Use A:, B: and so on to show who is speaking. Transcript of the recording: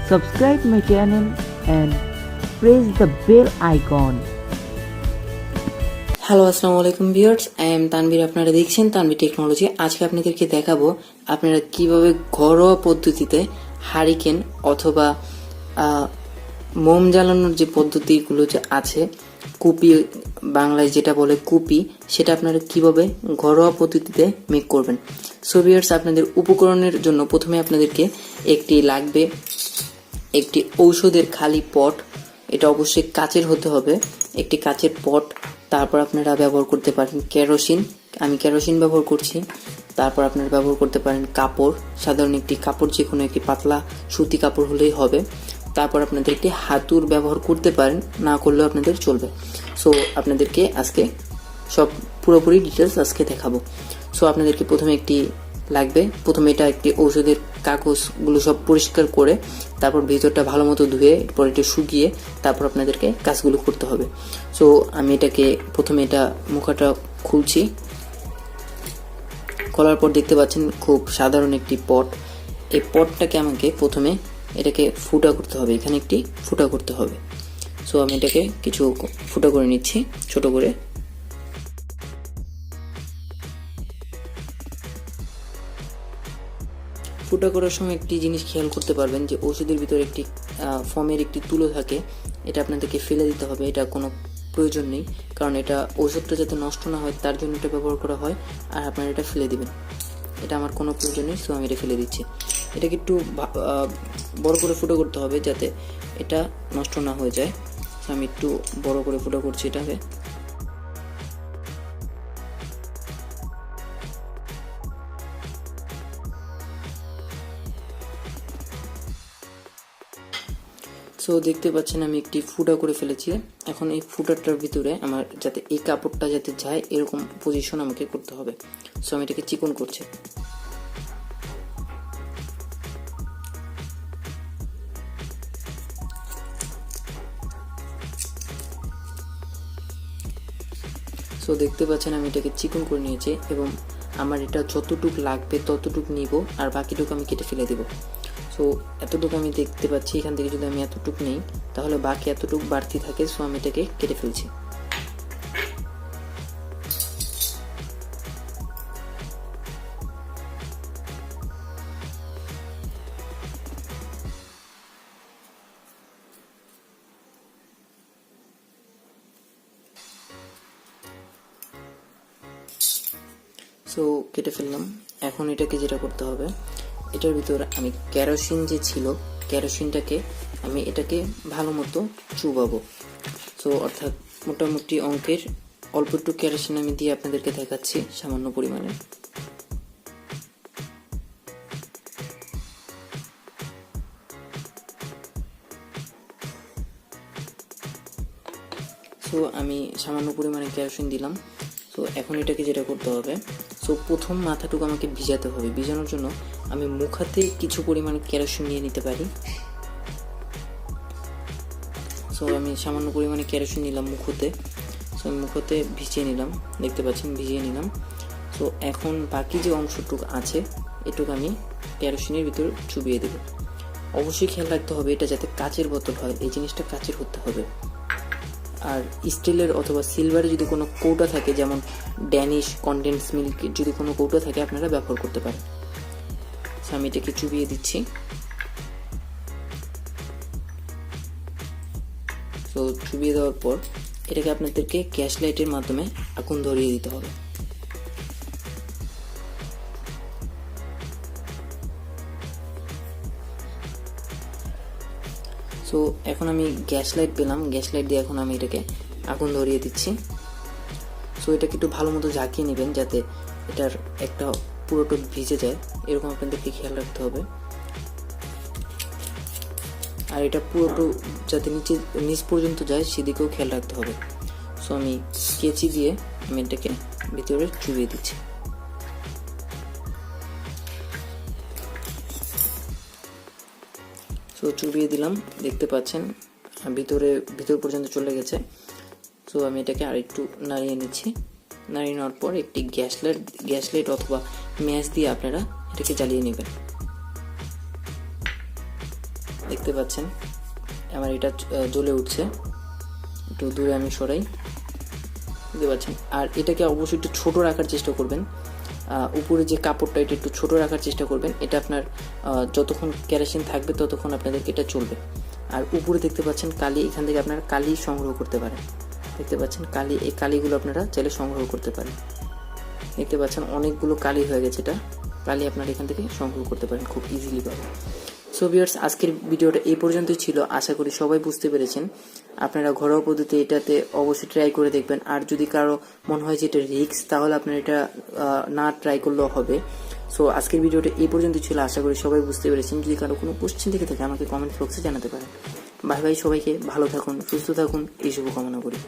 A: subscribe my channel and press the bell icon.
B: Hello আসসালামু আলাইকুম viewers, I am Tanvir. আপনারা দেখছেন তানভীর টেকনোলজি। আজকে আপনাদেরকে দেখাবো আপনারা কিভাবে ঘরোয়া পদ্ধতিতে হারিকেন অথবা মোম জ্বালানোর যে পদ্ধতিগুলো যে আছে, কুপি বাংলায় যেটা বলে কুপি, সেটা আপনারা কিভাবে ঘরোয়া পদ্ধতিতে মেক করবেন। সো ভিউয়ার্স, আপনাদের উপকরণের জন্য প্রথমে আপনাদেরকে একটি ঔষধের খালি পট, এটা অবশ্যই কাচের হতে হবে, একটি কাচের পট। তারপর আপনারা ব্যবহার করতে পারেন কেরোসিন, আমি কেরোসিন ব্যবহার করছি। তারপর আপনারা ব্যবহার করতে পারেন কাপড়, সাধারণ একটি কাপড়, যে কোনো একটি পাতলা সুতি কাপড় হলেই হবে। তারপর আপনাদের একটি হাতুড় ব্যবহার করতে পারেন, না করলেও আপনাদের চলবে। সো আপনাদেরকে আজকে সব পুরোপুরি ডিটেলস আজকে দেখাবো। সো আপনাদেরকে প্রথমে এটা একটি ঔষধের কাগজগুলো সব পরিষ্কার করে তারপর ভিতরটা ভালো মতো ধুয়ে এরপর এটা শুকিয়ে তারপর আপনাদেরকে কাজগুলো করতে হবে। সো আমি প্রথমে মুখাটা খুলছি। খোলার পর দেখতে পাচ্ছেন খুব সাধারণ একটি পট। এই পটটাকে আমাকে প্রথমে এটাকে ফুটা করতে হবে, এখানে একটি ফুটা করতে হবে। সো আমি এটাকে কিছু ফুটা করে নিচ্ছি ছোট করে। ফুটা করার সময় একটি জিনিস খেয়াল করতে পারবেন যে ওষুধের ভিতরে একটি ফোমের একটি তুলো থাকে, এটা আপনাদেরকে ফেলে দিতে হবে। এটা কোনো প্রয়োজন নেই, কারণ এটা ওষুধটা যাতে নষ্ট না হয় তার জন্য এটা ব্যবহার করা হয়, আর আপনারা এটা ফেলে দিবেন। এটা আমার কোনো প্রয়োজন নেই, সো আমি এটা ফেলে দিচ্ছি। এটাকে একটু বড় করে ফুটো করতে হবে যাতে এটা নষ্ট না হয়ে যায়। সো আমি একটু বড় করে ফুটো করছি এটাকে। সো দেখতে পাচ্ছেন আমি একটি ফুটা করে ফেলেছি। এখন এই ফুটাটার ভিতরে আমার যাতে এই কাপড়টা যাতে যায় এরকম পজিশন আমাকে করতে হবে। সো আমি এটাকে চিকন করছি। সো দেখতে পাচ্ছেন আমি এটাকে চিকন করে নিয়েছি এবং আমার এটা যতটুক লাগবে ততটুক নিব, আর বাকিটুকু আমি কেটে ফেলে দেব। সো এতটুকু আমি দেখতে পাচ্ছি, এখান থেকে যদি আমি এতটুকু নেই তাহলে বাকি এতটুকু বাড়তি থাকে। সো আমি এটাকে কেটে ফেলছি। সো কেটে ফেললাম। এখন এটাকে যেটা করতে হবে, এটার ভিতরে আমি কেরোসিন যে ছিল, কেরোসিনটাকে আমি এটাকে ভালো মতো চুবাবো। সো অর্থাৎ মোটামুটি অঙ্কের অল্প একটু কেরোসিন আমি দিয়ে আপনাদেরকে দেখাচ্ছি সামান্য পরিমাণে। সো আমি সামান্য পরিমাণে কেরোসিন দিলাম। সো এখন এটাকে যেটা করতে হবে, সো প্রথম মাথাটুকু আমাকে ভিজাতে হবে। ভিজানোর জন্য আমি মুখাতে কিছু পরিমাণ কেরোসিন নিয়ে নিতে পারি। সো আমি সামান্য পরিমাণে কেরোসিন নিলাম মুখোতে। সো আমি মুখোতে ভিজিয়ে নিলাম, দেখতে পাচ্ছেন ভিজিয়ে নিলাম। সো এখন বাকি যে অংশটুকু আছে এটুকু আমি কেরোসিনের ভিতরে চুবিয়ে দেব। অবশ্যই খেয়াল রাখতে হবে এটা যাতে কাচের বোতল হয়, এই জিনিসটা কাচের হতে হবে। আর স্টিলের অথবা সিলভারের যদি কোনো কৌটা থাকে, যেমন ড্যানিশ কনডেন্স মিল্ক যদি কোনো কৌটা থাকে আপনারা ব্যবহার করতে পারেন। আমি এটাকে চুবিয়ে দিচ্ছি। তো চুবিয়ে দেওয়ার পর এটাকে আপনাদেরকে গ্যাস লাইটের মাধ্যমে আগুন ধরিয়ে দিতে হবে। সো এখন আমি গ্যাস লাইট পেলাম, গ্যাস লাইট দিয়ে এখন আমি এটাকে আগুন ধরিয়ে দিচ্ছি। সো এটাকে একটু ভালো মতো ঝাঁকিয়ে নেবেন যাতে এটার একটা পুরোটা ভিজে যায়, এরকম আপনাদেরকে খেয়াল রাখতে হবে। আর এটা পুরোটা যাতে নিচ পর্যন্ত যায় সেদিকেও খেয়াল রাখতে হবে। সো আমি কেচি দিয়ে আমি এটাকে ভিতরে চুবিয়ে দিচ্ছি। সো চুবিয়ে দিলাম, দেখতে পাচ্ছেন ভিতর পর্যন্ত চলে গেছে। সো আমি এটাকে আরেকটু নাড়িয়ে নিচ্ছি। নাড়িয়ে নেওয়ার পর একটি গ্যাস লাইট অথবা ম্যাচ দিয়ে আপনারা এটাকে জ্বালিয়ে নেবেন। দেখতে পাচ্ছেন আমার এটা জ্বলে উঠছে, একটু দূরে আমি সরাই, দেখতে পাচ্ছেন। আর এটাকে অবশ্যই একটু ছোট রাখার চেষ্টা করবেন, উপরে যে কাপড়টা এটা একটু ছোট রাখার চেষ্টা করবেন, এটা আপনার যতক্ষণ কেরোসিন থাকবে ততক্ষণ আপনাদেরকে এটা চলবে। আর উপরে দেখতে পাচ্ছেন কালি, এখান থেকে আপনারা কালি সংগ্রহ করতে পারেন, দেখতে পাচ্ছেন কালি, এই কালিগুলো আপনারা চাইলে সংগ্রহ করতে পারেন। দেখতে পাচ্ছেন অনেকগুলো কালি হয়ে গেছে, এটা কালি আপনারা এখান থেকে সংগ্রহ করতে পারেন খুব ইজিলি পাবেন। সো ভিউয়ার্স, আজকের ভিডিওটা এই পর্যন্তই ছিল, আশা করি সবাই বুঝতে পেরেছেন। আপনারা ঘরোয়া পদ্ধতি এটাতে অবশ্যই ট্রাই করে দেখবেন। আর যদি কারো মনে হয় যে এটা রিস্ক, তাহলে আপনার এটা না ট্রাই করলেও হবে। সো আজকের ভিডিওটা এই পর্যন্তই ছিল, আশা করি সবাই বুঝতে পেরেছেন। যদি কারো কোনো কোশ্চেন থেকে থাকে আমাকে কমেন্ট বক্সে জানাতে পারেন। বাই বাই, সবাইকে ভালো থাকুন, সুস্থ থাকুন, এই শুভকামনা করি।